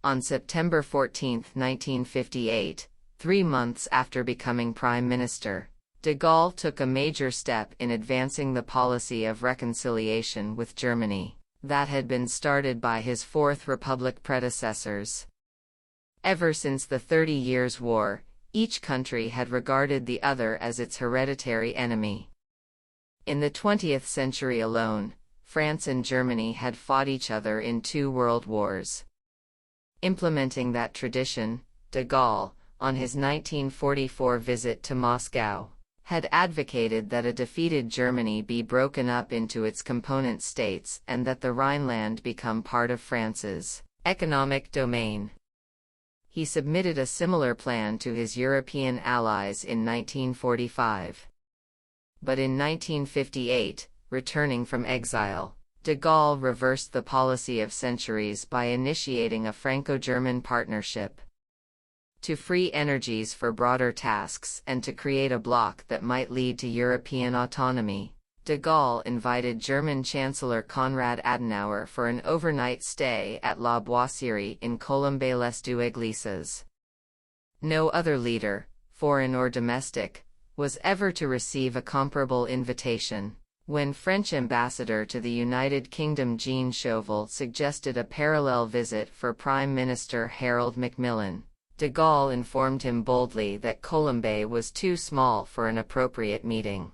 On September 14, 1958, 3 months after becoming Prime Minister, de Gaulle took a major step in advancing the policy of reconciliation with Germany that had been started by his Fourth Republic predecessors. Ever since the 30 Years' War, each country had regarded the other as its hereditary enemy. In the 20th century alone, France and Germany had fought each other in 2 world wars. Implementing that tradition, de Gaulle, on his 1944 visit to Moscow, had advocated that a defeated Germany be broken up into its component states and that the Rhineland become part of France's economic domain. He submitted a similar plan to his European allies in 1945. But in 1958, returning from exile, de Gaulle reversed the policy of centuries by initiating a Franco-German partnership. To free energies for broader tasks and to create a bloc that might lead to European autonomy, de Gaulle invited German Chancellor Konrad Adenauer for an overnight stay at La Boisserie in Colombey-les-Deux-Églises. No other leader, foreign or domestic, was ever to receive a comparable invitation. When French ambassador to the United Kingdom Jean Chauvel suggested a parallel visit for Prime Minister Harold Macmillan, de Gaulle informed him boldly that Colombey was too small for an appropriate meeting.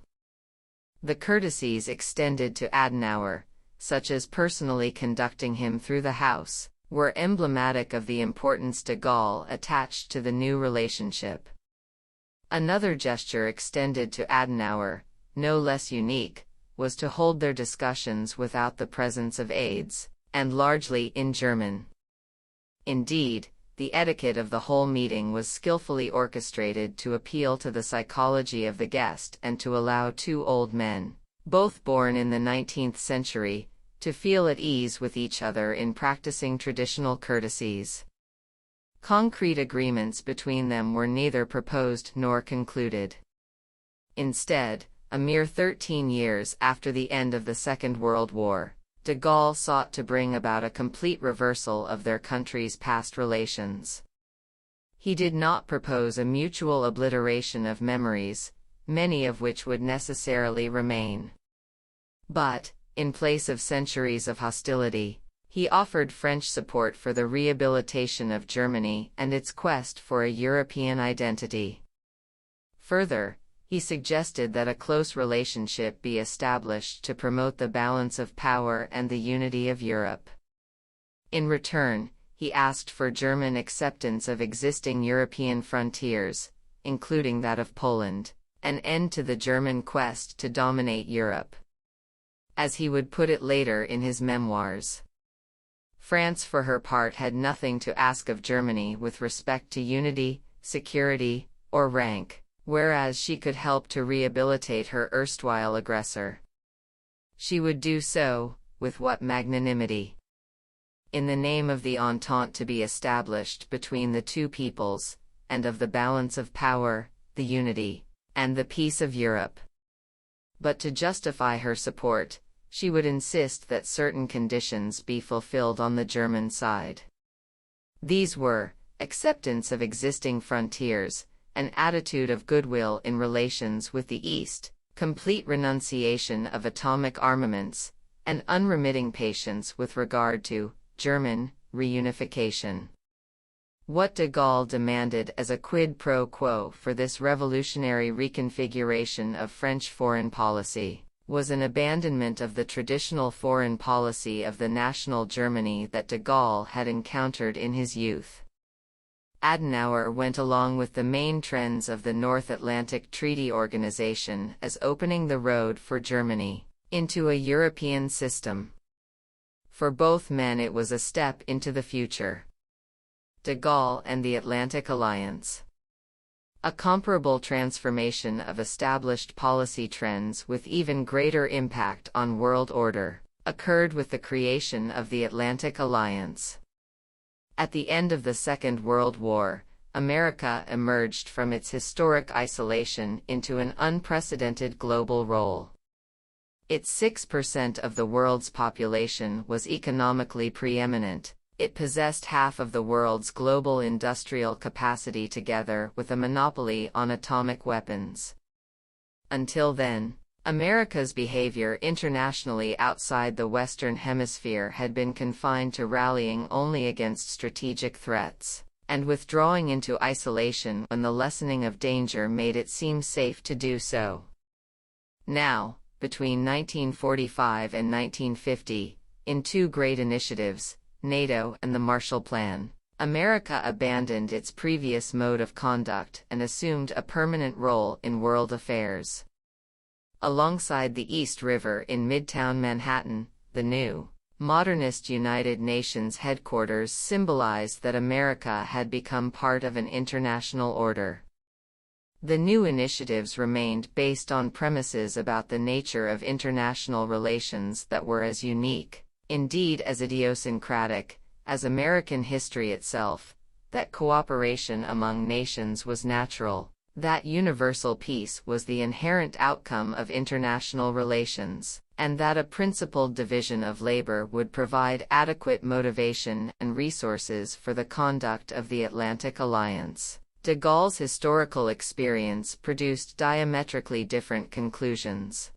The courtesies extended to Adenauer, such as personally conducting him through the House, were emblematic of the importance de Gaulle attached to the new relationship. Another gesture extended to Adenauer, no less unique, was to hold their discussions without the presence of aides, and largely in German. Indeed, the etiquette of the whole meeting was skillfully orchestrated to appeal to the psychology of the guest and to allow 2 old men, both born in the 19th century, to feel at ease with each other in practicing traditional courtesies. Concrete agreements between them were neither proposed nor concluded. Instead, a mere 13 years after the end of the Second World War, de Gaulle sought to bring about a complete reversal of their countries' past relations. He did not propose a mutual obliteration of memories, many of which would necessarily remain. But, in place of centuries of hostility, he offered French support for the rehabilitation of Germany and its quest for a European identity. Further, he suggested that a close relationship be established to promote the balance of power and the unity of Europe. In return, he asked for German acceptance of existing European frontiers, including that of Poland, an end to the German quest to dominate Europe. As he would put it later in his memoirs, France for her part had nothing to ask of Germany with respect to unity, security, or rank, whereas she could help to rehabilitate her erstwhile aggressor. She would do so, with what magnanimity! In the name of the Entente to be established between the 2 peoples, and of the balance of power, the unity, and the peace of Europe. But to justify her support, she would insist that certain conditions be fulfilled on the German side. These were, acceptance of existing frontiers, an attitude of goodwill in relations with the East, complete renunciation of atomic armaments, and unremitting patience with regard to German reunification. What de Gaulle demanded as a quid pro quo for this revolutionary reconfiguration of French foreign policy was an abandonment of the traditional foreign policy of the national Germany that de Gaulle had encountered in his youth. Adenauer went along with the main trends of the North Atlantic Treaty Organization as opening the road for Germany into a European system. For both men it was a step into the future. De Gaulle and the Atlantic Alliance. A comparable transformation of established policy trends with even greater impact on world order occurred with the creation of the Atlantic Alliance. At the end of the Second World War, America emerged from its historic isolation into an unprecedented global role. Its 6% of the world's population was economically preeminent, It possessed half of the world's global industrial capacity together with a monopoly on atomic weapons. Until then, America's behavior internationally outside the Western Hemisphere had been confined to rallying only against strategic threats, and withdrawing into isolation when the lessening of danger made it seem safe to do so. Now, between 1945 and 1950, in two great initiatives, NATO and the Marshall Plan, America abandoned its previous mode of conduct and assumed a permanent role in world affairs. Alongside the East River in Midtown Manhattan, the new, modernist United Nations headquarters symbolized that America had become part of an international order. The new initiatives remained based on premises about the nature of international relations that were as unique, indeed as idiosyncratic, as American history itself, that cooperation among nations was natural, that universal peace was the inherent outcome of international relations, and that a principled division of labor would provide adequate motivation and resources for the conduct of the Atlantic Alliance. De Gaulle's historical experience produced diametrically different conclusions.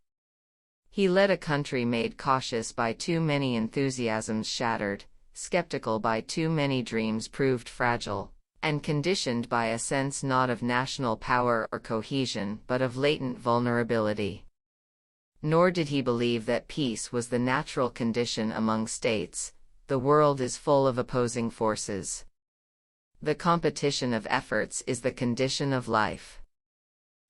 He led a country made cautious by too many enthusiasms shattered, skeptical by too many dreams proved fragile, and conditioned by a sense not of national power or cohesion but of latent vulnerability. Nor did he believe that peace was the natural condition among states. The world is full of opposing forces. The competition of efforts is the condition of life.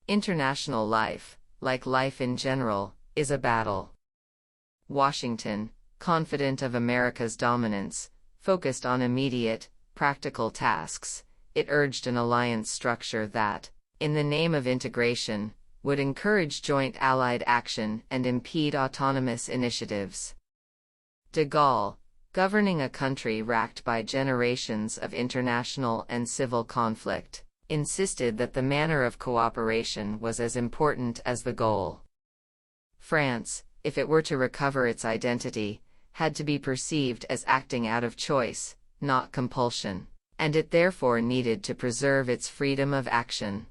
International life, like life in general, is a battle. Washington, confident of America's dominance, focused on immediate, practical tasks. It urged an alliance structure that, in the name of integration, would encourage joint Allied action and impede autonomous initiatives. De Gaulle, governing a country racked by generations of international and civil conflict, insisted that the manner of cooperation was as important as the goal. France, if it were to recover its identity, had to be perceived as acting out of choice, not compulsion, and it therefore needed to preserve its freedom of action.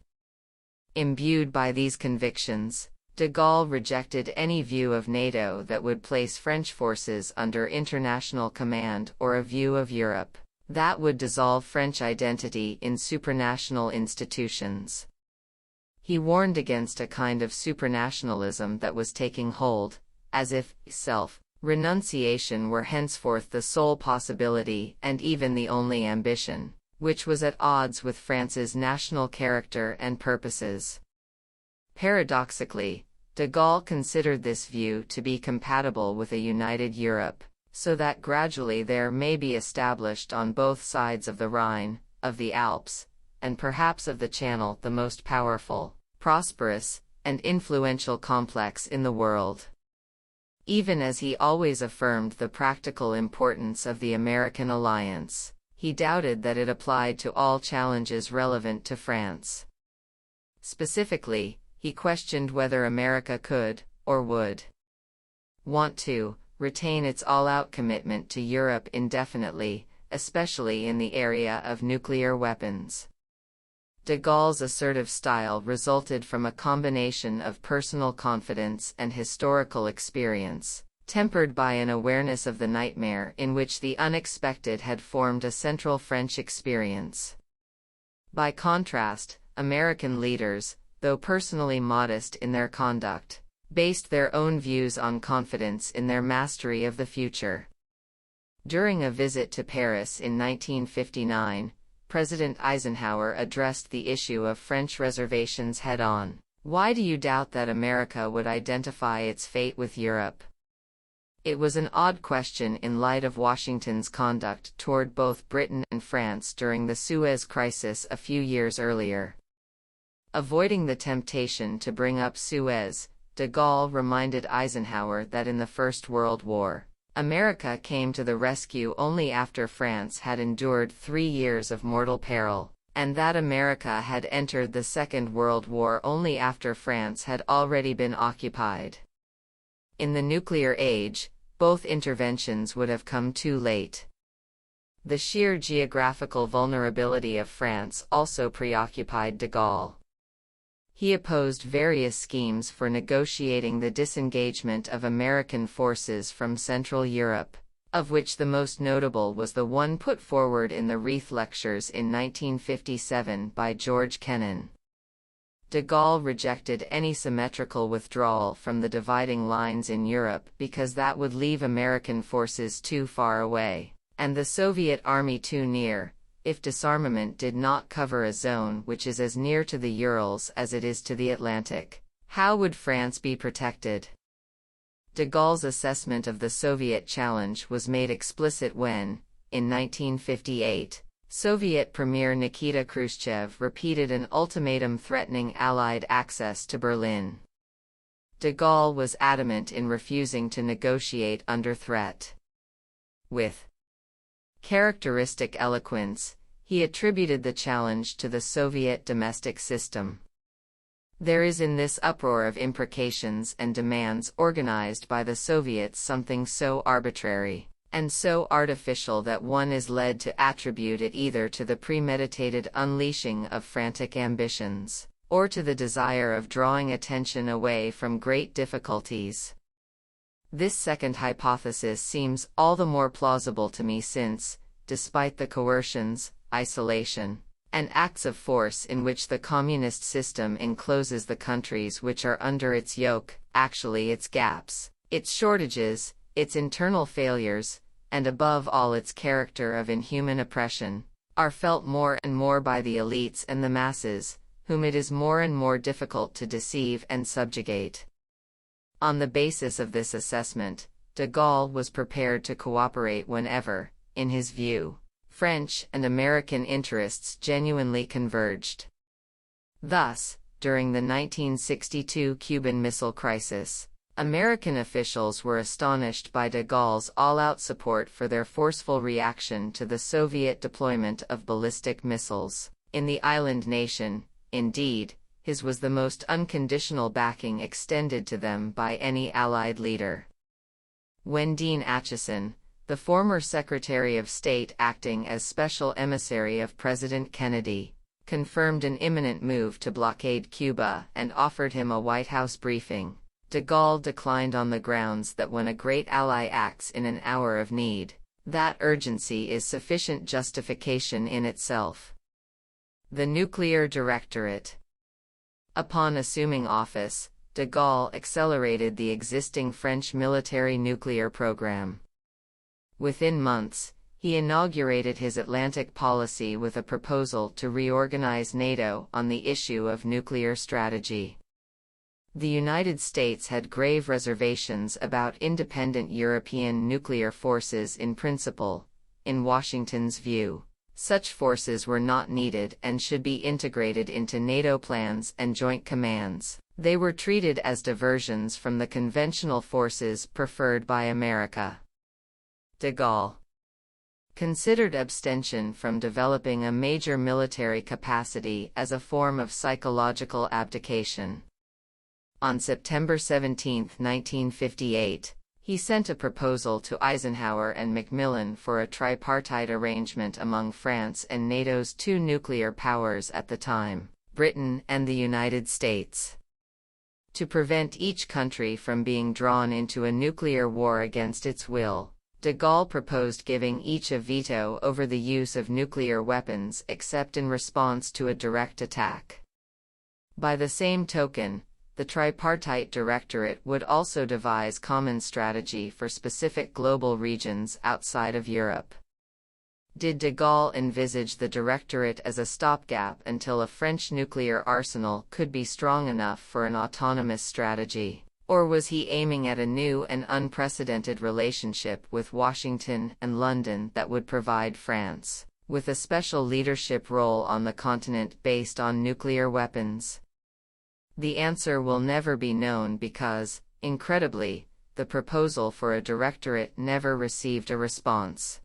Imbued by these convictions, de Gaulle rejected any view of NATO that would place French forces under international command or a view of Europe that would dissolve French identity in supranational institutions. He warned against a kind of supranationalism that was taking hold, as if self-renunciation were henceforth the sole possibility and even the only ambition, which was at odds with France's national character and purposes. Paradoxically, de Gaulle considered this view to be compatible with a united Europe, so that gradually there may be established on both sides of the Rhine, of the Alps, and perhaps of the Channel the most powerful, prosperous, and influential complex in the world. Even as he always affirmed the practical importance of the American alliance, he doubted that it applied to all challenges relevant to France. Specifically, he questioned whether America could, or would, want to, retain its all-out commitment to Europe indefinitely, especially in the area of nuclear weapons. De Gaulle's assertive style resulted from a combination of personal confidence and historical experience, tempered by an awareness of the nightmare in which the unexpected had formed a central French experience. By contrast, American leaders, though personally modest in their conduct, based their own views on confidence in their mastery of the future. During a visit to Paris in 1959, President Eisenhower addressed the issue of French reservations head-on. "Why do you doubt that America would identify its fate with Europe?" It was an odd question in light of Washington's conduct toward both Britain and France during the Suez Crisis a few years earlier. Avoiding the temptation to bring up Suez, de Gaulle reminded Eisenhower that in the First World War, America came to the rescue only after France had endured 3 years of mortal peril, and that America had entered the Second World War only after France had already been occupied. In the nuclear age, both interventions would have come too late. The sheer geographical vulnerability of France also preoccupied de Gaulle. He opposed various schemes for negotiating the disengagement of American forces from Central Europe, of which the most notable was the one put forward in the Reith Lectures in 1957 by George Kennan. De Gaulle rejected any symmetrical withdrawal from the dividing lines in Europe because that would leave American forces too far away, and the Soviet army too near, if disarmament did not cover a zone which is as near to the Urals as it is to the Atlantic. How would France be protected? De Gaulle's assessment of the Soviet challenge was made explicit when, in 1958, Soviet Premier Nikita Khrushchev repeated an ultimatum threatening Allied access to Berlin. De Gaulle was adamant in refusing to negotiate under threat. With characteristic eloquence, he attributed the challenge to the Soviet domestic system. There is in this uproar of imprecations and demands organized by the Soviets something so arbitrary and so artificial that one is led to attribute it either to the premeditated unleashing of frantic ambitions, or to the desire of drawing attention away from great difficulties. This second hypothesis seems all the more plausible to me since, despite the coercions, isolation, and acts of force in which the communist system encloses the countries which are under its yoke, actually its gaps, its shortages, its internal failures, and above all its character of inhuman oppression, are felt more and more by the elites and the masses, whom it is more and more difficult to deceive and subjugate. On the basis of this assessment, de Gaulle was prepared to cooperate whenever, in his view, French and American interests genuinely converged. Thus, during the 1962 Cuban Missile Crisis, American officials were astonished by de Gaulle's all-out support for their forceful reaction to the Soviet deployment of ballistic missiles in the island nation. Indeed, his was the most unconditional backing extended to them by any Allied leader. When Dean Acheson, the former Secretary of State acting as special emissary of President Kennedy, confirmed an imminent move to blockade Cuba and offered him a White House briefing, de Gaulle declined on the grounds that when a great ally acts in an hour of need, that urgency is sufficient justification in itself. The Nuclear Directorate. Upon assuming office, de Gaulle accelerated the existing French military nuclear program. Within months, he inaugurated his Atlantic policy with a proposal to reorganize NATO on the issue of nuclear strategy. The United States had grave reservations about independent European nuclear forces in principle. In Washington's view, such forces were not needed and should be integrated into NATO plans and joint commands. They were treated as diversions from the conventional forces preferred by America. De Gaulle considered abstention from developing a major military capacity as a form of psychological abdication. On September 17, 1958, he sent a proposal to Eisenhower and Macmillan for a tripartite arrangement among France and NATO's two nuclear powers at the time, Britain and the United States, to prevent each country from being drawn into a nuclear war against its will. De Gaulle proposed giving each a veto over the use of nuclear weapons except in response to a direct attack. By the same token, the Tripartite Directorate would also devise common strategy for specific global regions outside of Europe. Did de Gaulle envisage the Directorate as a stopgap until a French nuclear arsenal could be strong enough for an autonomous strategy? Or was he aiming at a new and unprecedented relationship with Washington and London that would provide France with a special leadership role on the continent based on nuclear weapons? The answer will never be known because, incredibly, the proposal for a directorate never received a response.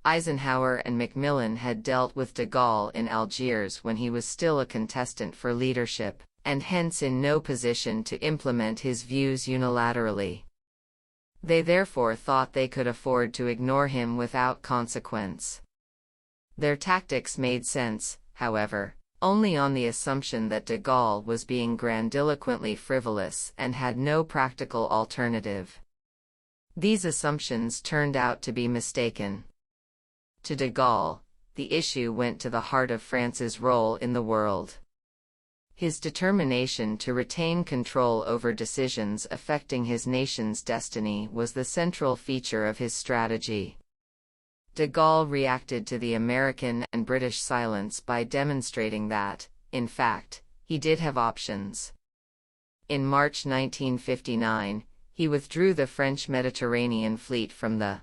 Eisenhower and Macmillan had dealt with de Gaulle in Algiers when he was still a contestant for leadership, and hence in no position to implement his views unilaterally. They therefore thought they could afford to ignore him without consequence. Their tactics made sense, however, only on the assumption that de Gaulle was being grandiloquently frivolous and had no practical alternative. These assumptions turned out to be mistaken. To de Gaulle, the issue went to the heart of France's role in the world. His determination to retain control over decisions affecting his nation's destiny was the central feature of his strategy. De Gaulle reacted to the American and British silence by demonstrating that, in fact, he did have options. In March 1959, he withdrew the French Mediterranean Fleet from the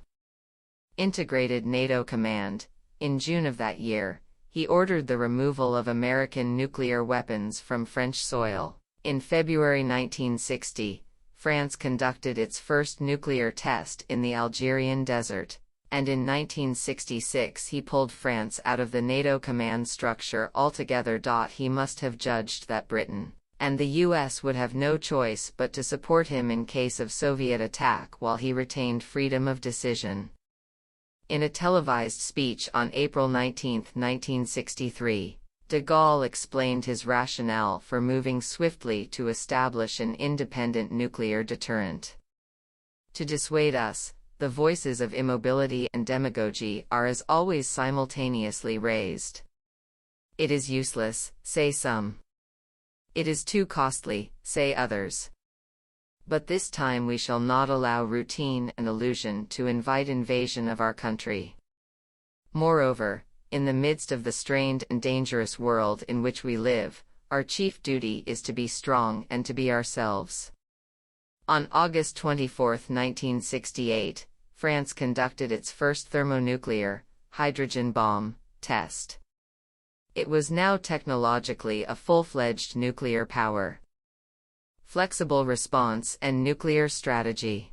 integrated NATO command. In June of that year, he ordered the removal of American nuclear weapons from French soil. In February 1960, France conducted its first nuclear test in the Algerian desert, and in 1966 he pulled France out of the NATO command structure altogether. He must have judged that Britain and the US would have no choice but to support him in case of Soviet attack while he retained freedom of decision. In a televised speech on April 19, 1963, de Gaulle explained his rationale for moving swiftly to establish an independent nuclear deterrent. To dissuade us, the voices of immobility and demagogy are as always simultaneously raised. It is useless, say some. It is too costly, say others. But this time we shall not allow routine and illusion to invite invasion of our country. Moreover, in the midst of the strained and dangerous world in which we live, our chief duty is to be strong and to be ourselves. On August 24, 1968, France conducted its first thermonuclear, hydrogen bomb, test. It was now technologically a full-fledged nuclear power. Flexible response and nuclear strategy.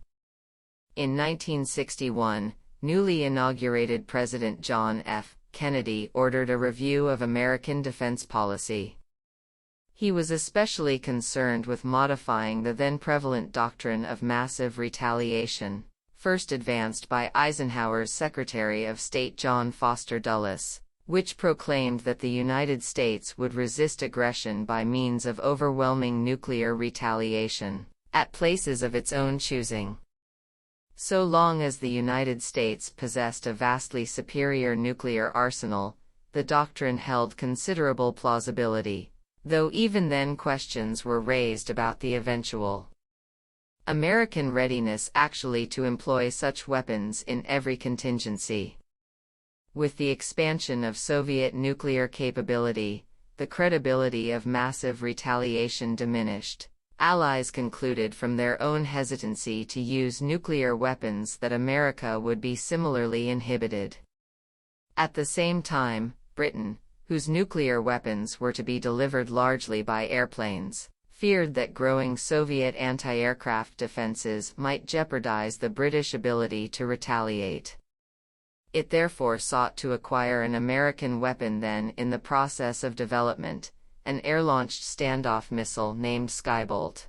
In 1961, newly inaugurated President John F. Kennedy ordered a review of American defense policy. He was especially concerned with modifying the then prevalent doctrine of massive retaliation, first advanced by Eisenhower's Secretary of State John Foster Dulles, which proclaimed that the United States would resist aggression by means of overwhelming nuclear retaliation, at places of its own choosing. So long as the United States possessed a vastly superior nuclear arsenal, the doctrine held considerable plausibility, though even then questions were raised about the eventual American readiness actually to employ such weapons in every contingency. With the expansion of Soviet nuclear capability, the credibility of massive retaliation diminished. Allies concluded from their own hesitancy to use nuclear weapons that America would be similarly inhibited. At the same time, Britain, whose nuclear weapons were to be delivered largely by airplanes, feared that growing Soviet anti-aircraft defenses might jeopardize the British ability to retaliate. It therefore sought to acquire an American weapon then in the process of development, an air-launched standoff missile named Skybolt.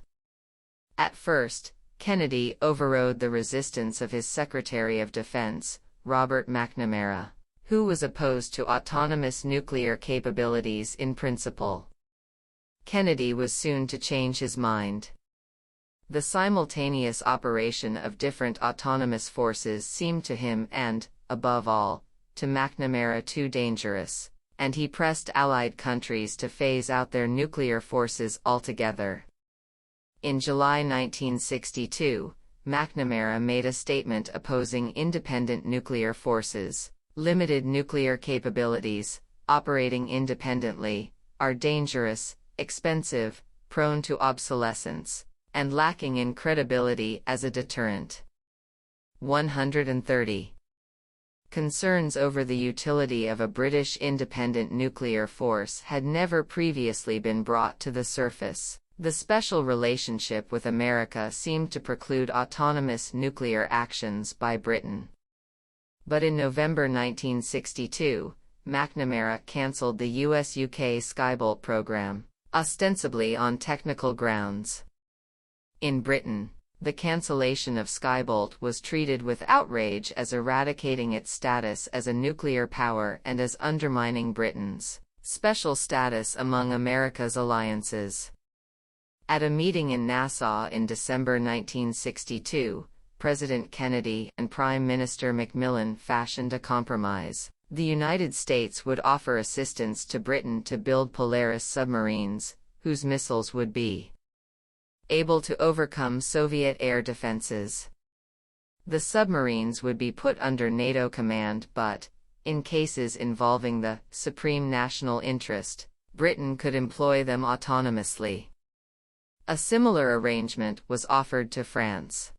At first, Kennedy overrode the resistance of his Secretary of Defense, Robert McNamara, who was opposed to autonomous nuclear capabilities in principle. Kennedy was soon to change his mind. The simultaneous operation of different autonomous forces seemed to him and, above all, to McNamara too dangerous, and he pressed Allied countries to phase out their nuclear forces altogether. In July 1962, McNamara made a statement opposing independent nuclear forces. Limited nuclear capabilities, operating independently, are dangerous, expensive, prone to obsolescence, and lacking in credibility as a deterrent. 130. Concerns over the utility of a British independent nuclear force had never previously been brought to the surface. The special relationship with America seemed to preclude autonomous nuclear actions by Britain. But in November 1962, McNamara cancelled the US-UK Skybolt program, ostensibly on technical grounds. In Britain, The cancellation of Skybolt was treated with outrage as eradicating its status as a nuclear power and as undermining Britain's special status among America's alliances. At a meeting in Nassau in December 1962, President Kennedy and Prime Minister Macmillan fashioned a compromise. The United States would offer assistance to Britain to build Polaris submarines, whose missiles would be able to overcome Soviet air defenses. The submarines would be put under NATO command but, in cases involving the supreme national interest, Britain could employ them autonomously. A similar arrangement was offered to France.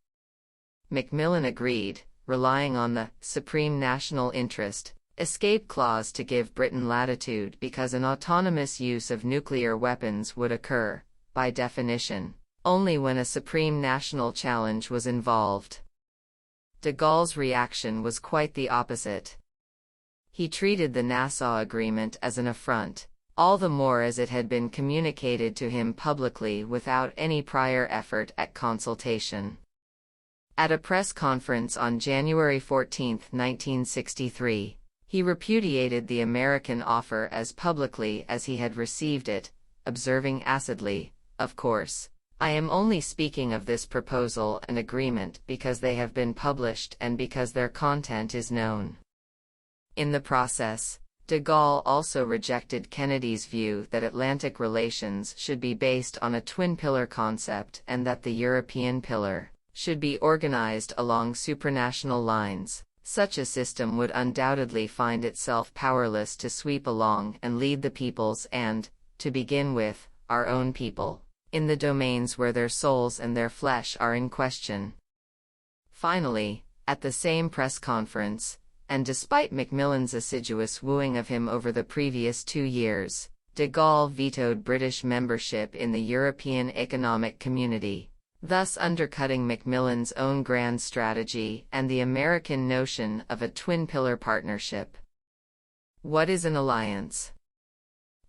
Macmillan agreed, relying on the supreme national interest escape clause to give Britain latitude because an autonomous use of nuclear weapons would occur, by definition, only when a supreme national challenge was involved. De Gaulle's reaction was quite the opposite. He treated the Nassau Agreement as an affront, all the more as it had been communicated to him publicly without any prior effort at consultation. At a press conference on January 14, 1963, he repudiated the American offer as publicly as he had received it, observing acidly, "Of course, I am only speaking of this proposal and agreement because they have been published and because their content is known." In the process, de Gaulle also rejected Kennedy's view that Atlantic relations should be based on a twin-pillar concept and that the European pillar should be organized along supranational lines. Such a system would undoubtedly find itself powerless to sweep along and lead the peoples and, to begin with, our own people, in the domains where their souls and their flesh are in question. Finally, at the same press conference, and despite Macmillan's assiduous wooing of him over the previous 2 years, de Gaulle vetoed British membership in the European Economic Community, thus undercutting Macmillan's own grand strategy and the American notion of a twin-pillar partnership. What is an alliance?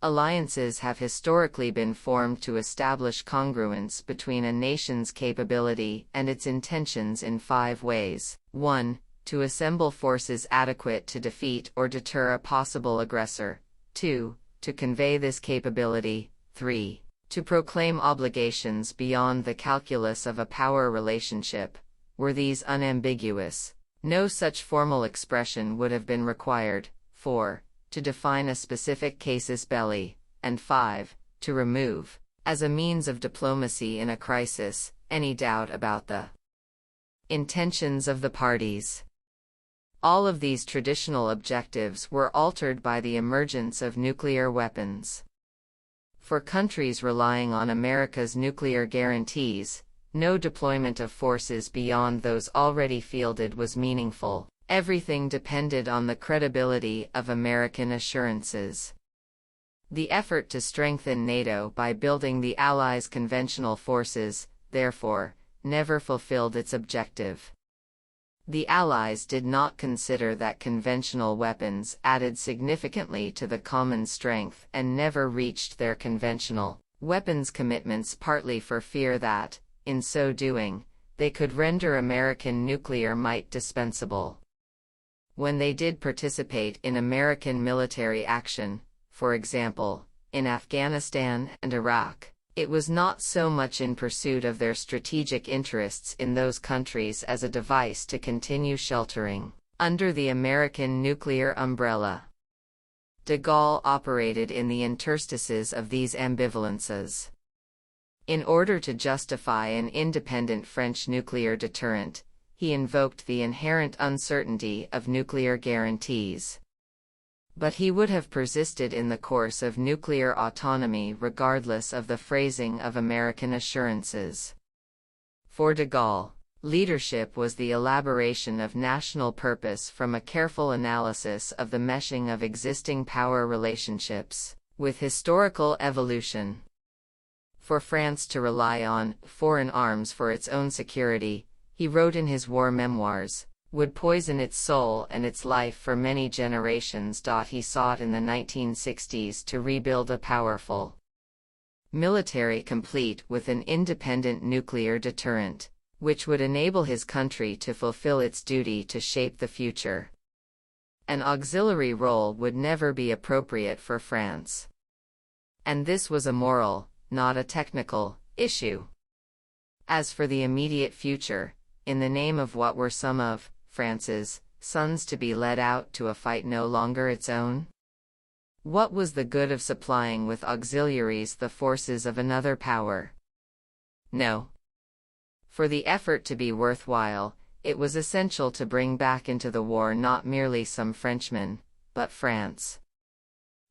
Alliances have historically been formed to establish congruence between a nation's capability and its intentions in 5 ways. 1. To assemble forces adequate to defeat or deter a possible aggressor. 2. To convey this capability. 3. To proclaim obligations beyond the calculus of a power relationship. Were these unambiguous, no such formal expression would have been required. 4. To define a specific casus belli. And 5. To remove, as a means of diplomacy in a crisis, any doubt about the intentions of the parties. All of these traditional objectives were altered by the emergence of nuclear weapons. For countries relying on America's nuclear guarantees, no deployment of forces beyond those already fielded was meaningful. Everything depended on the credibility of American assurances. The effort to strengthen NATO by building the Allies' conventional forces, therefore, never fulfilled its objective. The Allies did not consider that conventional weapons added significantly to the common strength and never reached their conventional weapons commitments, partly for fear that, in so doing, they could render American nuclear might dispensable. When they did participate in American military action, for example, in Afghanistan and Iraq, it was not so much in pursuit of their strategic interests in those countries as a device to continue sheltering under the American nuclear umbrella. De Gaulle operated in the interstices of these ambivalences. In order to justify an independent French nuclear deterrent, he invoked the inherent uncertainty of nuclear guarantees. But he would have persisted in the course of nuclear autonomy regardless of the phrasing of American assurances. For de Gaulle, leadership was the elaboration of national purpose from a careful analysis of the meshing of existing power relationships with historical evolution. For France to rely on foreign arms for its own security, he wrote in his war memoirs, would poison its soul and its life for many generations. He sought in the 1960s to rebuild a powerful military complete with an independent nuclear deterrent, which would enable his country to fulfill its duty to shape the future. An auxiliary role would never be appropriate for France. And this was a moral, not a technical, issue. As for the immediate future, in the name of what were some of France's sons to be led out to a fight no longer its own? What was the good of supplying with auxiliaries the forces of another power? No. For the effort to be worthwhile, it was essential to bring back into the war not merely some Frenchmen, but France.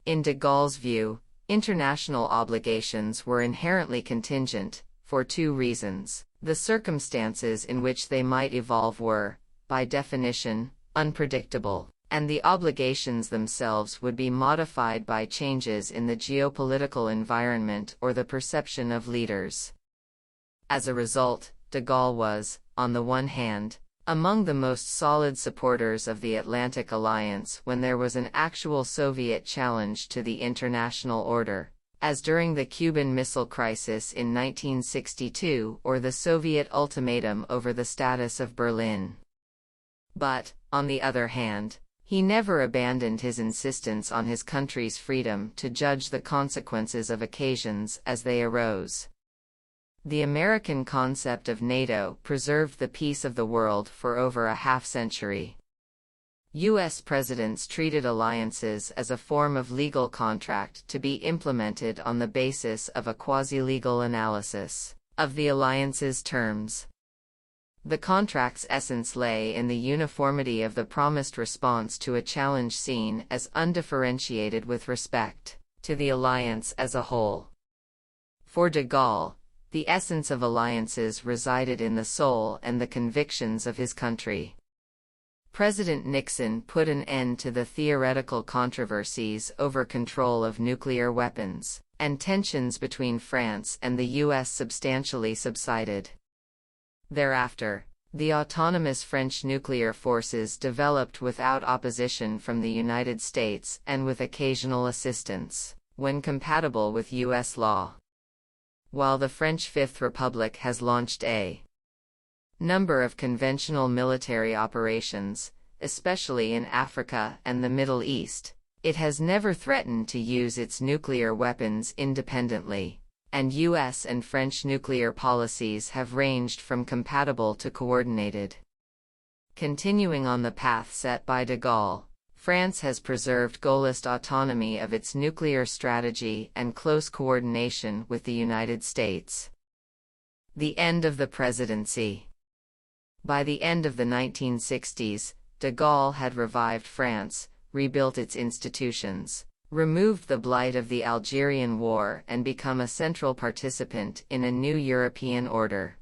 In de Gaulle's view, international obligations were inherently contingent, for two reasons. The circumstances in which they might evolve were, by definition, unpredictable, and the obligations themselves would be modified by changes in the geopolitical environment or the perception of leaders. As a result, de Gaulle was, on the one hand, among the most solid supporters of the Atlantic Alliance when there was an actual Soviet challenge to the international order, as during the Cuban Missile Crisis in 1962 or the Soviet ultimatum over the status of Berlin. But, on the other hand, he never abandoned his insistence on his country's freedom to judge the consequences of occasions as they arose. The American concept of NATO preserved the peace of the world for over a half-century. U.S. presidents treated alliances as a form of legal contract to be implemented on the basis of a quasi-legal analysis of the alliance's terms. The contract's essence lay in the uniformity of the promised response to a challenge seen as undifferentiated with respect to the alliance as a whole. For de Gaulle, the essence of alliances resided in the soul and the convictions of his country. President Nixon put an end to the theoretical controversies over control of nuclear weapons, and tensions between France and the U.S. substantially subsided. Thereafter, the autonomous French nuclear forces developed without opposition from the United States and with occasional assistance, when compatible with U.S. law. While the French Fifth Republic has launched a number of conventional military operations, especially in Africa and the Middle East, it has never threatened to use its nuclear weapons independently, and U.S. and French nuclear policies have ranged from compatible to coordinated. Continuing on the path set by de Gaulle, France has preserved Gaullist autonomy of its nuclear strategy and close coordination with the United States. The end of the presidency. By the end of the 1960s, de Gaulle had revived France, rebuilt its institutions, removed the blight of the Algerian War and become a central participant in a new European order.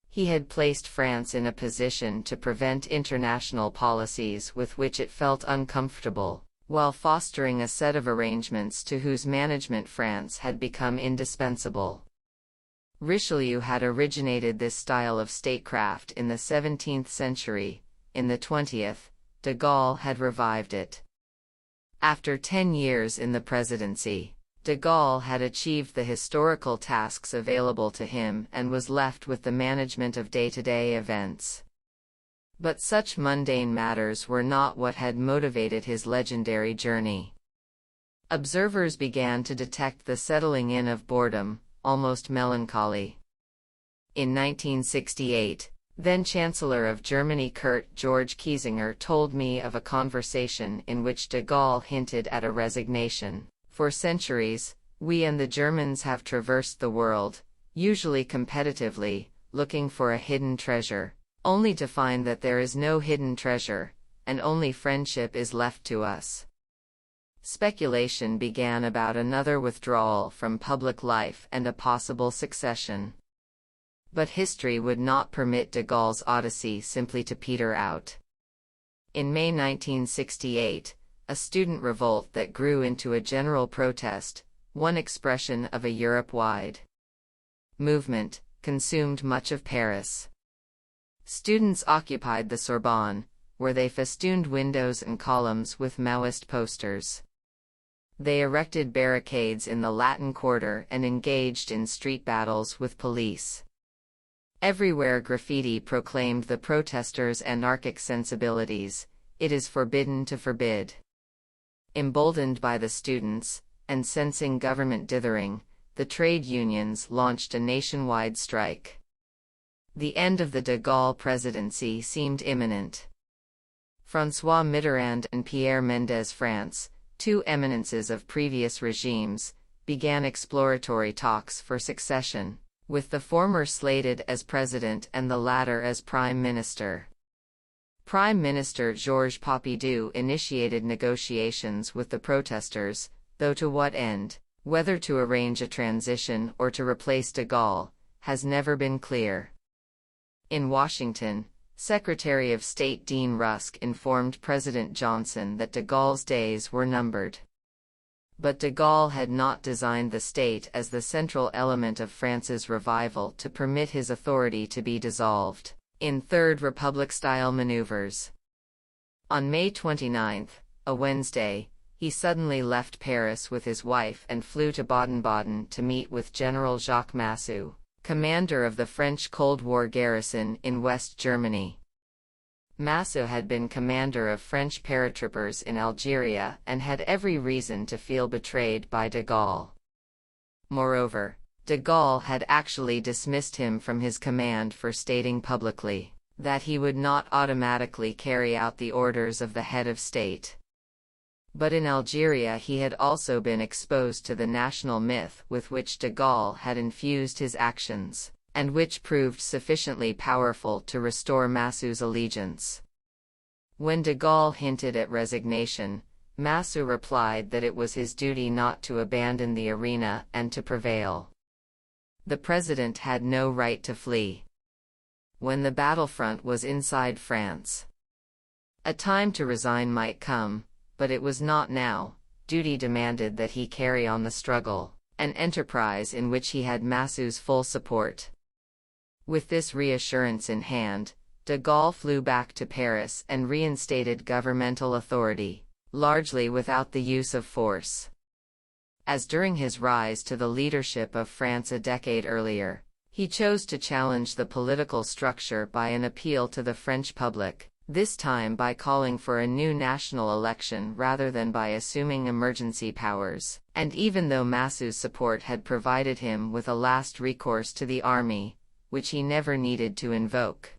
He had placed France in a position to prevent international policies with which it felt uncomfortable, while fostering a set of arrangements to whose management France had become indispensable. Richelieu had originated this style of statecraft in the 17th century. In the 20th, de Gaulle had revived it. After 10 years in the presidency, de Gaulle had achieved the historical tasks available to him and was left with the management of day-to-day events. But such mundane matters were not what had motivated his legendary journey. Observers began to detect the settling in of boredom, almost melancholy. In 1968, then-Chancellor of Germany Kurt George Kiesinger told me of a conversation in which de Gaulle hinted at a resignation. For centuries, we and the Germans have traversed the world, usually competitively, looking for a hidden treasure, only to find that there is no hidden treasure, and only friendship is left to us. Speculation began about another withdrawal from public life and a possible succession. But history would not permit de Gaulle's odyssey simply to peter out. In May 1968, a student revolt that grew into a general protest, one expression of a Europe-wide movement, consumed much of Paris. Students occupied the Sorbonne, where they festooned windows and columns with Maoist posters. They erected barricades in the Latin Quarter and engaged in street battles with police. Everywhere graffiti proclaimed the protesters' anarchic sensibilities. It is forbidden to forbid. Emboldened by the students, and sensing government dithering, the trade unions launched a nationwide strike. The end of the de Gaulle presidency seemed imminent. François Mitterrand and Pierre Mendès France, two eminences of previous regimes, began exploratory talks for succession, with the former slated as president and the latter as prime minister. Prime Minister Georges Pompidou initiated negotiations with the protesters, though to what end, whether to arrange a transition or to replace de Gaulle, has never been clear. In Washington, Secretary of State Dean Rusk informed President Johnson that de Gaulle's days were numbered. But de Gaulle had not designed the state as the central element of France's revival to permit his authority to be dissolved in Third Republic-style maneuvers. On May 29, a Wednesday, he suddenly left Paris with his wife and flew to Baden-Baden to meet with General Jacques Massu, commander of the French Cold War garrison in West Germany. Massu had been commander of French paratroopers in Algeria and had every reason to feel betrayed by de Gaulle. Moreover, de Gaulle had actually dismissed him from his command for stating publicly that he would not automatically carry out the orders of the head of state. But in Algeria he had also been exposed to the national myth with which de Gaulle had infused his actions, and which proved sufficiently powerful to restore Massu's allegiance. When de Gaulle hinted at resignation, Massu replied that it was his duty not to abandon the arena and to prevail. The president had no right to flee when the battlefront was inside France. A time to resign might come, but it was not now. Duty demanded that he carry on the struggle, an enterprise in which he had Massu's full support. With this reassurance in hand, de Gaulle flew back to Paris and reinstated governmental authority, largely without the use of force. As during his rise to the leadership of France a decade earlier, he chose to challenge the political structure by an appeal to the French public, this time by calling for a new national election rather than by assuming emergency powers, and even though Massu's support had provided him with a last recourse to the army, which he never needed to invoke.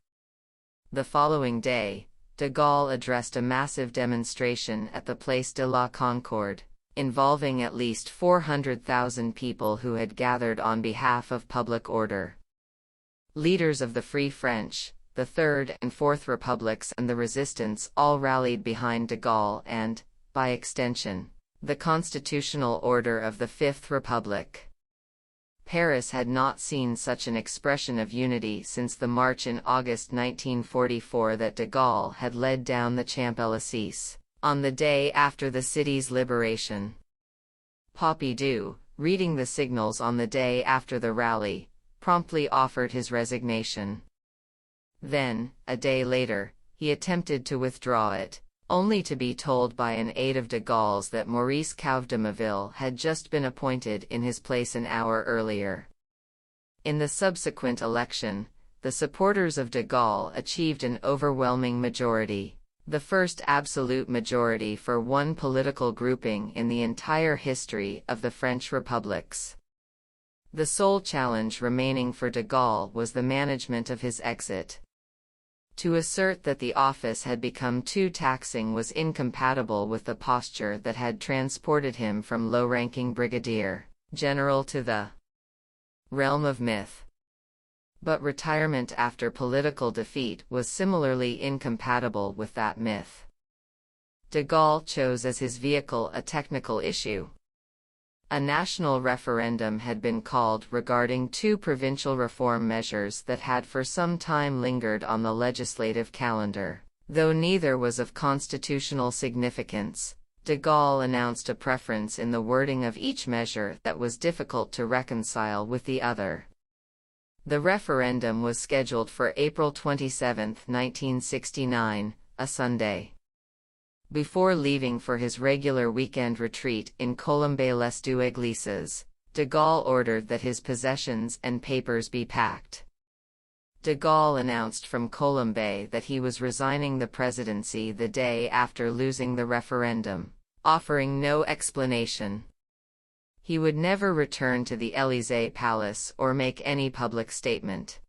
The following day, de Gaulle addressed a massive demonstration at the Place de la Concorde, involving at least 400,000 people who had gathered on behalf of public order. Leaders of the Free French, the Third and Fourth Republics and the Resistance all rallied behind de Gaulle and, by extension, the constitutional order of the Fifth Republic. Paris had not seen such an expression of unity since the march in August 1944 that de Gaulle had led down the Champs-Élysées, on the day after the city's liberation. Pompidou, reading the signals on the day after the rally, promptly offered his resignation. Then, a day later, he attempted to withdraw it, only to be told by an aide of de Gaulle's that Maurice Couve de Meville had just been appointed in his place an hour earlier. In the subsequent election, the supporters of de Gaulle achieved an overwhelming majority, the first absolute majority for one political grouping in the entire history of the French republics. The sole challenge remaining for de Gaulle was the management of his exit. To assert that the office had become too taxing was incompatible with the posture that had transported him from low-ranking brigadier general to the realm of myth. But retirement after political defeat was similarly incompatible with that myth. De Gaulle chose as his vehicle a technical issue. A national referendum had been called regarding two provincial reform measures that had for some time lingered on the legislative calendar. Though neither was of constitutional significance, de Gaulle announced a preference in the wording of each measure that was difficult to reconcile with the other. The referendum was scheduled for April 27, 1969, a Sunday. Before leaving for his regular weekend retreat in Colombey-les-Deux Églises, de Gaulle ordered that his possessions and papers be packed. De Gaulle announced from Colombey that he was resigning the presidency the day after losing the referendum, offering no explanation. He would never return to the Élysée Palace or make any public statement.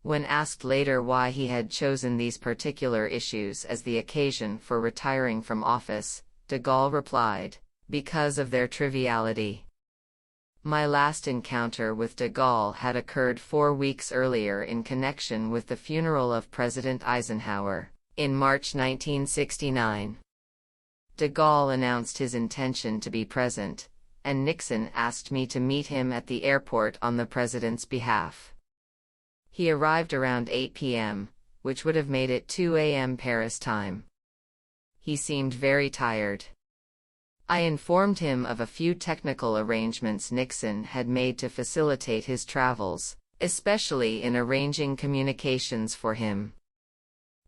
When asked later why he had chosen these particular issues as the occasion for retiring from office, de Gaulle replied, "Because of their triviality." My last encounter with de Gaulle had occurred 4 weeks earlier in connection with the funeral of President Eisenhower, in March 1969. De Gaulle announced his intention to be present, and Nixon asked me to meet him at the airport on the president's behalf. He arrived around 8 p.m., which would have made it 2 a.m. Paris time. He seemed very tired. I informed him of a few technical arrangements Nixon had made to facilitate his travels, especially in arranging communications for him.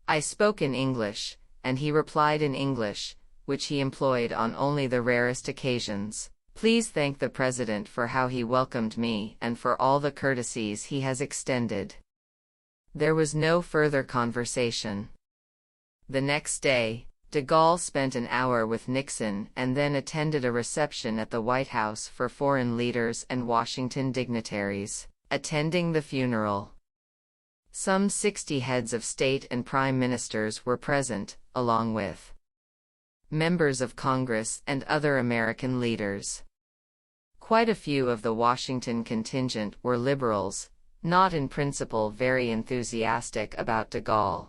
I spoke in English, and he replied in English, which he employed on only the rarest occasions. "Please thank the President for how he welcomed me and for all the courtesies he has extended." There was no further conversation. The next day, de Gaulle spent an hour with Nixon and then attended a reception at the White House for foreign leaders and Washington dignitaries, attending the funeral. Some 60 heads of state and prime ministers were present, along with members of Congress and other American leaders. Quite a few of the Washington contingent were liberals, not in principle very enthusiastic about de Gaulle.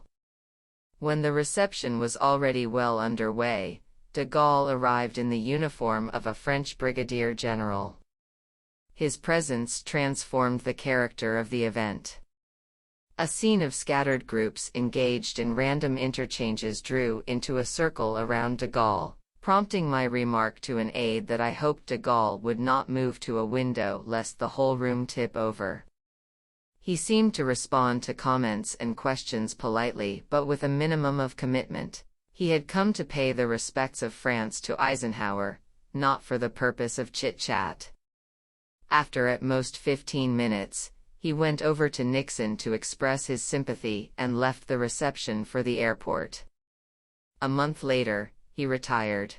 When the reception was already well underway, de Gaulle arrived in the uniform of a French brigadier general. His presence transformed the character of the event. A scene of scattered groups engaged in random interchanges drew into a circle around de Gaulle, prompting my remark to an aide that I hoped de Gaulle would not move to a window lest the whole room tip over. He seemed to respond to comments and questions politely but with a minimum of commitment. He had come to pay the respects of France to Eisenhower, not for the purpose of chit-chat. After at most 15 minutes, he went over to Nixon to express his sympathy and left the reception for the airport. A month later, he retired.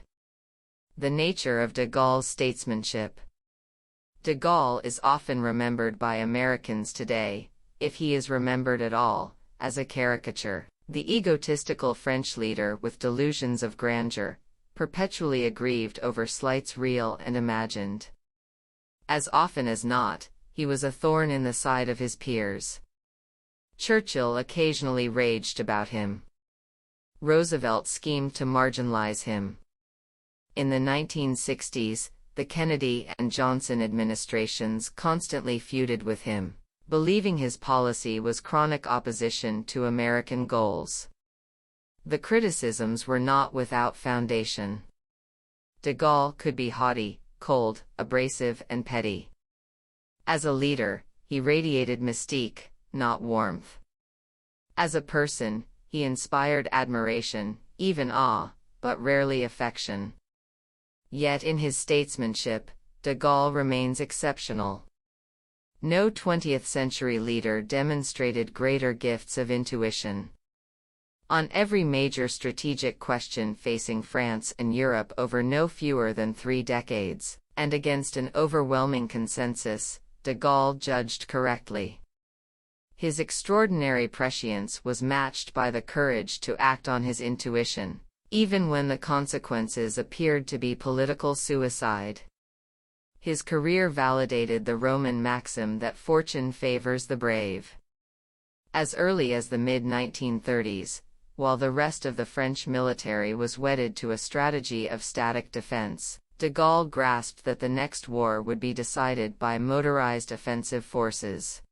The nature of de Gaulle's statesmanship. De Gaulle is often remembered by Americans today, if he is remembered at all, as a caricature, the egotistical French leader with delusions of grandeur, perpetually aggrieved over slights real and imagined. As often as not, he was a thorn in the side of his peers. Churchill occasionally raged about him. Roosevelt schemed to marginalize him. In the 1960s, the Kennedy and Johnson administrations constantly feuded with him, believing his policy was chronic opposition to American goals. The criticisms were not without foundation. De Gaulle could be haughty, cold, abrasive, and petty. As a leader, he radiated mystique, not warmth. As a person, he inspired admiration, even awe, but rarely affection. Yet in his statesmanship, de Gaulle remains exceptional. No 20th-century leader demonstrated greater gifts of intuition. On every major strategic question facing France and Europe over no fewer than 3 decades, and against an overwhelming consensus, de Gaulle judged correctly. His extraordinary prescience was matched by the courage to act on his intuition, even when the consequences appeared to be political suicide. His career validated the Roman maxim that fortune favors the brave. As early as the mid-1930s, while the rest of the French military was wedded to a strategy of static defense, de Gaulle grasped that the next war would be decided by motorized offensive forces.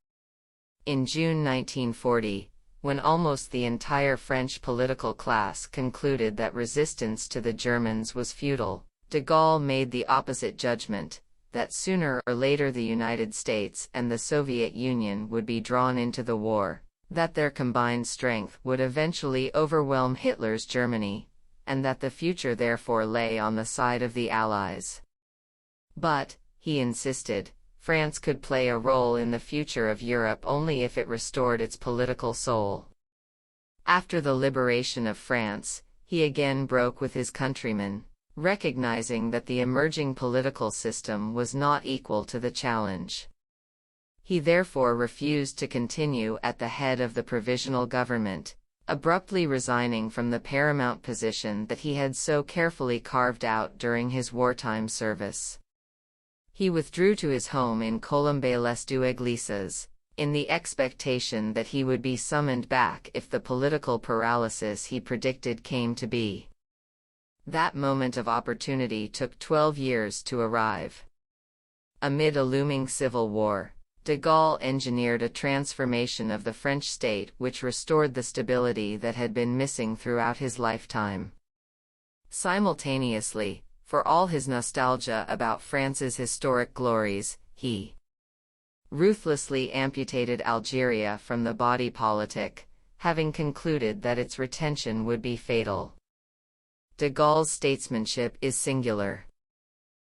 In June 1940, when almost the entire French political class concluded that resistance to the Germans was futile, de Gaulle made the opposite judgment, that sooner or later the United States and the Soviet Union would be drawn into the war, that their combined strength would eventually overwhelm Hitler's Germany, and that the future therefore lay on the side of the Allies. But, he insisted, France could play a role in the future of Europe only if it restored its political soul. After the liberation of France, he again broke with his countrymen, recognizing that the emerging political system was not equal to the challenge. He therefore refused to continue at the head of the provisional government, abruptly resigning from the paramount position that he had so carefully carved out during his wartime service. He withdrew to his home in Colombey-les-Deux-Églises, in the expectation that he would be summoned back if the political paralysis he predicted came to be. That moment of opportunity took 12 years to arrive. Amid a looming civil war, de Gaulle engineered a transformation of the French state which restored the stability that had been missing throughout his lifetime. Simultaneously, for all his nostalgia about France's historic glories, he ruthlessly amputated Algeria from the body politic, having concluded that its retention would be fatal. De Gaulle's statesmanship is singular.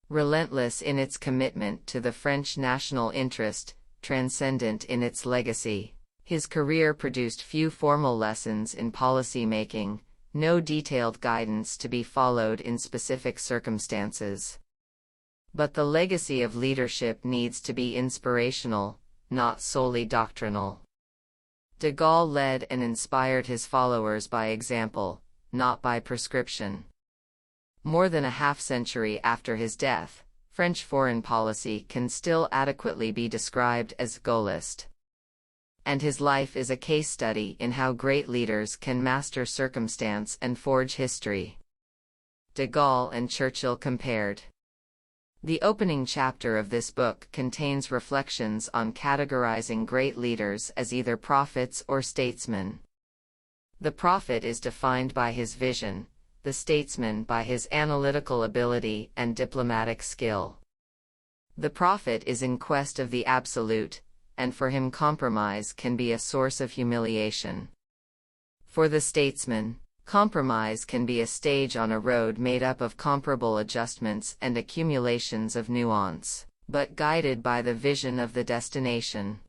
Relentless in its commitment to the French national interest, transcendent in its legacy, his career produced few formal lessons in policy making, no detailed guidance to be followed in specific circumstances. But the legacy of leadership needs to be inspirational, not solely doctrinal. De Gaulle led and inspired his followers by example, not by prescription. More than a half-century after his death, French foreign policy can still adequately be described as Gaullist. And his life is a case study in how great leaders can master circumstance and forge history. De Gaulle and Churchill compared. The opening chapter of this book contains reflections on categorizing great leaders as either prophets or statesmen. The prophet is defined by his vision, the statesman by his analytical ability and diplomatic skill. The prophet is in quest of the absolute, and for him compromise can be a source of humiliation. For the statesman, compromise can be a stage on a road made up of comparable adjustments and accumulations of nuance, but guided by the vision of the destination.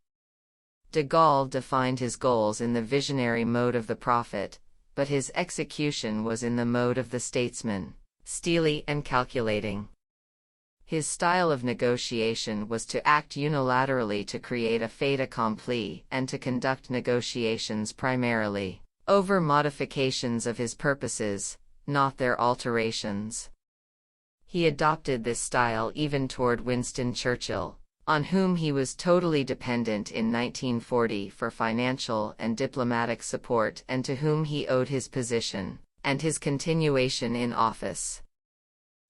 De Gaulle defined his goals in the visionary mode of the prophet, but his execution was in the mode of the statesman, steely and calculating. His style of negotiation was to act unilaterally to create a fait accompli and to conduct negotiations primarily over modifications of his purposes, not their alterations. He adopted this style even toward Winston Churchill, on whom he was totally dependent in 1940 for financial and diplomatic support and to whom he owed his position and his continuation in office.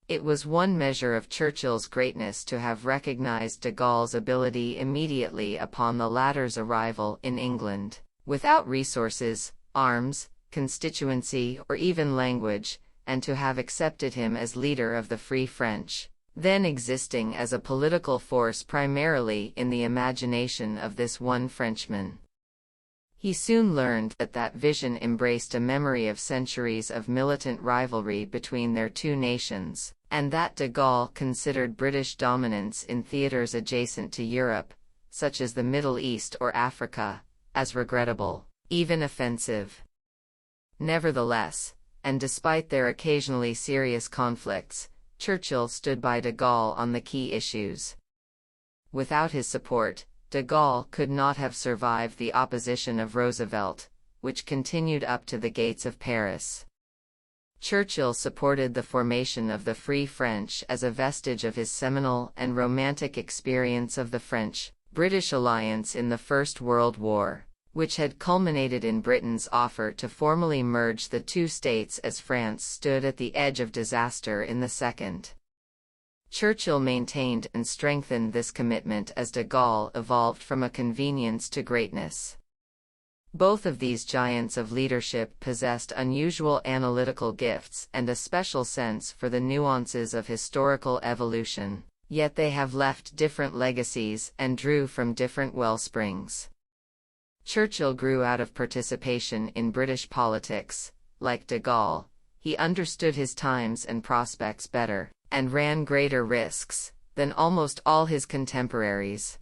It was one measure of Churchill's greatness to have recognized de Gaulle's ability immediately upon the latter's arrival in England, without resources, arms, constituency, or even language, and to have accepted him as leader of the Free French, then existing as a political force primarily in the imagination of this one Frenchman. He soon learned that that vision embraced a memory of centuries of militant rivalry between their two nations, and that de Gaulle considered British dominance in theaters adjacent to Europe, such as the Middle East or Africa, as regrettable, even offensive. Nevertheless, and despite their occasionally serious conflicts, Churchill stood by de Gaulle on the key issues. Without his support, de Gaulle could not have survived the opposition of Roosevelt, which continued up to the gates of Paris. Churchill supported the formation of the Free French as a vestige of his seminal and romantic experience of the French-British alliance in the First World War, which had culminated in Britain's offer to formally merge the two states as France stood at the edge of disaster in the Second. Churchill maintained and strengthened this commitment as de Gaulle evolved from a convenience to greatness. Both of these giants of leadership possessed unusual analytical gifts and a special sense for the nuances of historical evolution, yet they have left different legacies and drew from different wellsprings. Churchill grew out of participation in British politics. Like de Gaulle, he understood his times and prospects better, and ran greater risks, than almost all his contemporaries.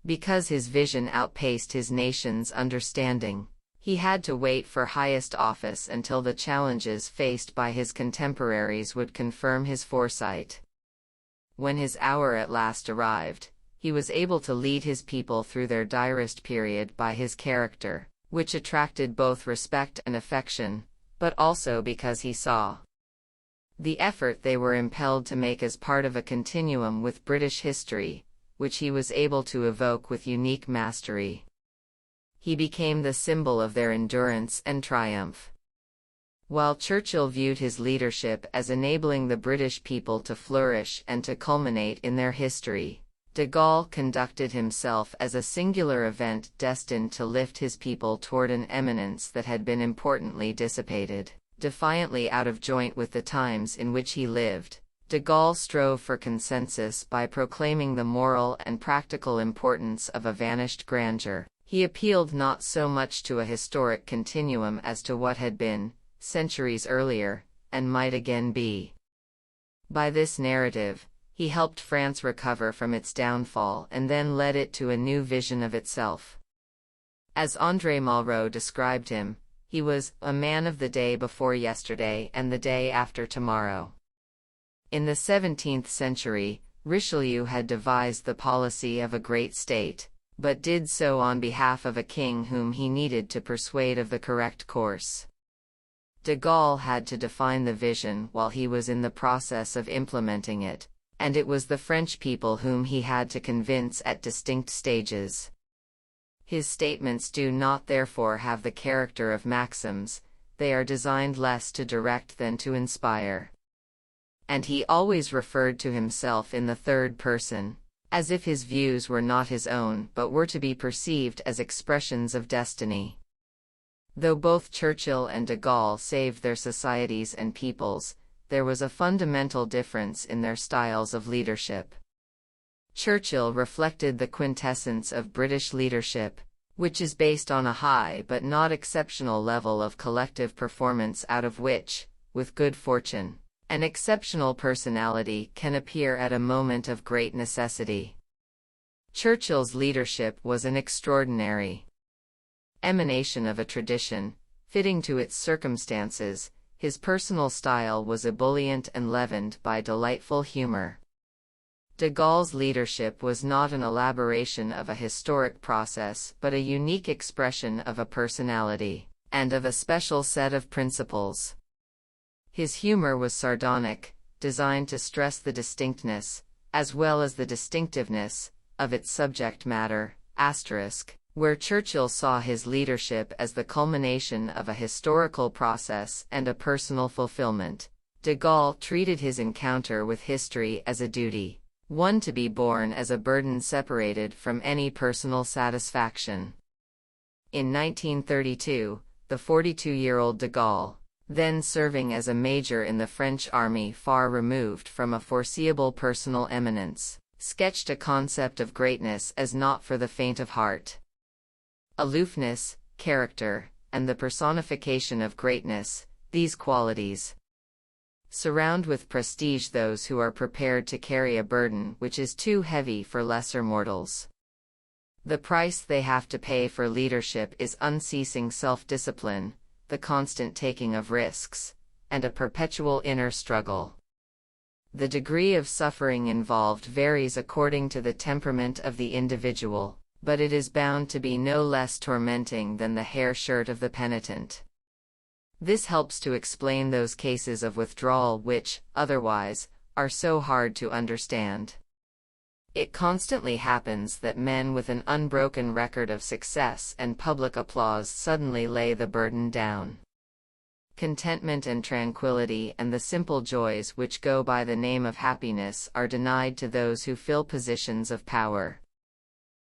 Because his vision outpaced his nation's understanding, he had to wait for highest office until the challenges faced by his contemporaries would confirm his foresight. When his hour at last arrived, he was able to lead his people through their direst period by his character, which attracted both respect and affection, but also because he saw the effort they were impelled to make as part of a continuum with British history, which he was able to evoke with unique mastery. He became the symbol of their endurance and triumph. While Churchill viewed his leadership as enabling the British people to flourish and to culminate in their history, de Gaulle conducted himself as a singular event destined to lift his people toward an eminence that had been importantly dissipated. Defiantly out of joint with the times in which he lived, de Gaulle strove for consensus by proclaiming the moral and practical importance of a vanished grandeur. He appealed not so much to a historic continuum as to what had been, centuries earlier, and might again be. By this narrative, he helped France recover from its downfall and then led it to a new vision of itself. As André Malraux described him, he was a man of the day before yesterday and the day after tomorrow. In the 17th century, Richelieu had devised the policy of a great state, but did so on behalf of a king whom he needed to persuade of the correct course. De Gaulle had to define the vision while he was in the process of implementing it, and it was the French people whom he had to convince at distinct stages. His statements do not therefore have the character of maxims, they are designed less to direct than to inspire. And he always referred to himself in the third person, as if his views were not his own but were to be perceived as expressions of destiny. Though both Churchill and de Gaulle saved their societies and peoples, there was a fundamental difference in their styles of leadership. Churchill reflected the quintessence of British leadership, which is based on a high but not exceptional level of collective performance out of which, with good fortune, an exceptional personality can appear at a moment of great necessity. Churchill's leadership was an extraordinary emanation of a tradition, fitting to its circumstances. His personal style was ebullient and leavened by delightful humor. De Gaulle's leadership was not an elaboration of a historic process but a unique expression of a personality, and of a special set of principles. His humor was sardonic, designed to stress the distinctness, as well as the distinctiveness, of its subject matter, where Churchill saw his leadership as the culmination of a historical process and a personal fulfillment. De Gaulle treated his encounter with history as a duty, one to be borne as a burden separated from any personal satisfaction. In 1932, the 42-year-old de Gaulle, then serving as a major in the French army far removed from a foreseeable personal eminence, sketched a concept of greatness as not for the faint of heart. Aloofness, character, and the personification of greatness, these qualities surround with prestige those who are prepared to carry a burden which is too heavy for lesser mortals. The price they have to pay for leadership is unceasing self-discipline, the constant taking of risks, and a perpetual inner struggle. The degree of suffering involved varies according to the temperament of the individual, but it is bound to be no less tormenting than the hair shirt of the penitent. This helps to explain those cases of withdrawal which, otherwise, are so hard to understand. It constantly happens that men with an unbroken record of success and public applause suddenly lay the burden down. Contentment and tranquility and the simple joys which go by the name of happiness are denied to those who fill positions of power.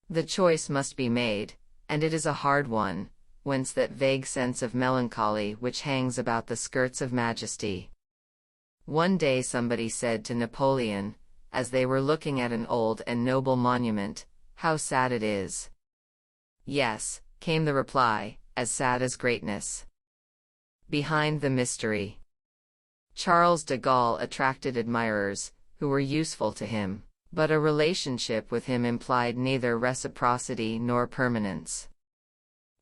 The choice must be made, and it is a hard one, whence that vague sense of melancholy which hangs about the skirts of majesty. One day somebody said to Napoleon, as they were looking at an old and noble monument, "How sad it is." "Yes," came the reply, "as sad as greatness." Behind the mystery. Charles de Gaulle attracted admirers, who were useful to him, but a relationship with him implied neither reciprocity nor permanence.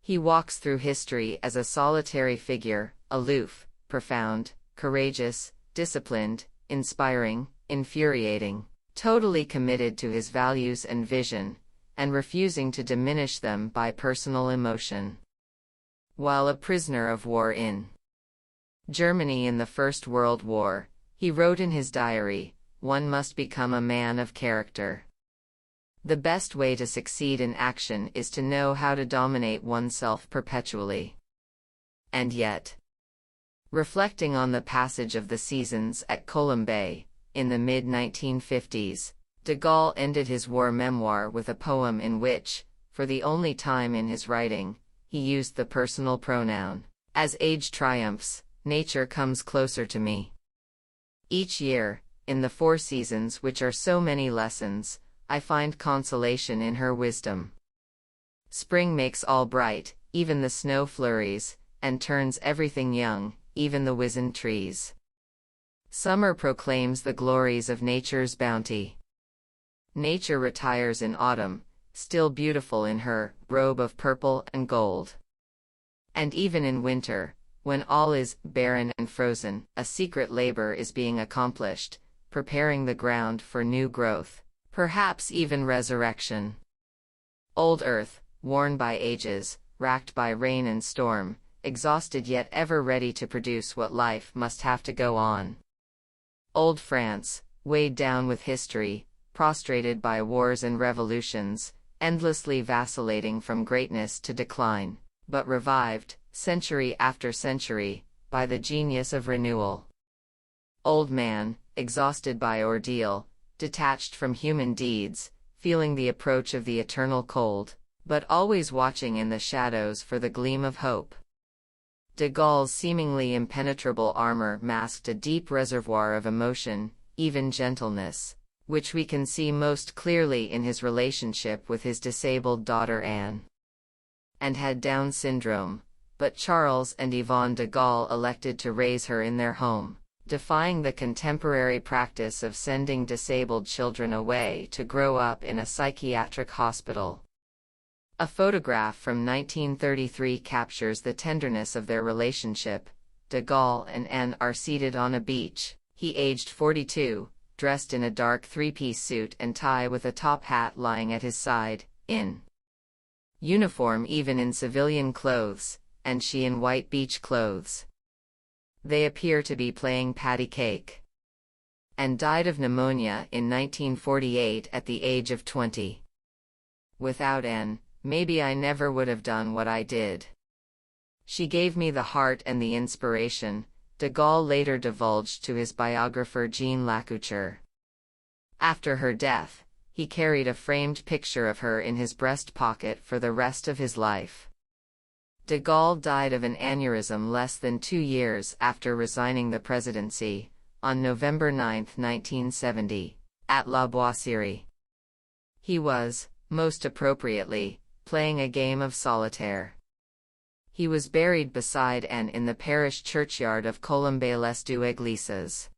He walks through history as a solitary figure, aloof, profound, courageous, disciplined, inspiring, infuriating, totally committed to his values and vision, and refusing to diminish them by personal emotion. While a prisoner of war in Germany in the First World War, he wrote in his diary, "One must become a man of character. The best way to succeed in action is to know how to dominate oneself perpetually." And yet, reflecting on the passage of the seasons at Colombey, in the mid-1950s, de Gaulle ended his war memoir with a poem in which, for the only time in his writing, he used the personal pronoun. "As age triumphs, nature comes closer to me. Each year, in the 4 seasons which are so many lessons, I find consolation in her wisdom. Spring makes all bright, even the snow flurries, and turns everything young, even the wizened trees. Summer proclaims the glories of nature's bounty. Nature retires in autumn, still beautiful in her robe of purple and gold. And even in winter, when all is barren and frozen, a secret labor is being accomplished, preparing the ground for new growth, perhaps even resurrection. Old earth, worn by ages, racked by rain and storm, exhausted yet ever ready to produce what life must have to go on. Old France, weighed down with history, prostrated by wars and revolutions, endlessly vacillating from greatness to decline, but revived, century after century, by the genius of renewal. Old man, exhausted by ordeal, detached from human deeds, feeling the approach of the eternal cold, but always watching in the shadows for the gleam of hope." De Gaulle's seemingly impenetrable armor masked a deep reservoir of emotion, even gentleness, which we can see most clearly in his relationship with his disabled daughter Anne. And had Down syndrome, but Charles and Yvonne de Gaulle elected to raise her in their home, defying the contemporary practice of sending disabled children away to grow up in a psychiatric hospital. A photograph from 1933 captures the tenderness of their relationship. De Gaulle and Anne are seated on a beach, he aged 42, dressed in a dark 3-piece suit and tie with a top hat lying at his side, in uniform even in civilian clothes, and she in white beach clothes. They appear to be playing patty cake. And died of pneumonia in 1948 at the age of 20. Without Anne, maybe I never would have done what I did. She gave me the heart and the inspiration, de Gaulle later divulged to his biographer Jean Lacouture. After her death, he carried a framed picture of her in his breast pocket for the rest of his life. De Gaulle died of an aneurysm less than 2 years after resigning the presidency, on November 9, 1970, at La Boissière. He was, most appropriately, playing a game of solitaire. He was buried beside Anne in the parish churchyard of Colombey-les-Deux Églises.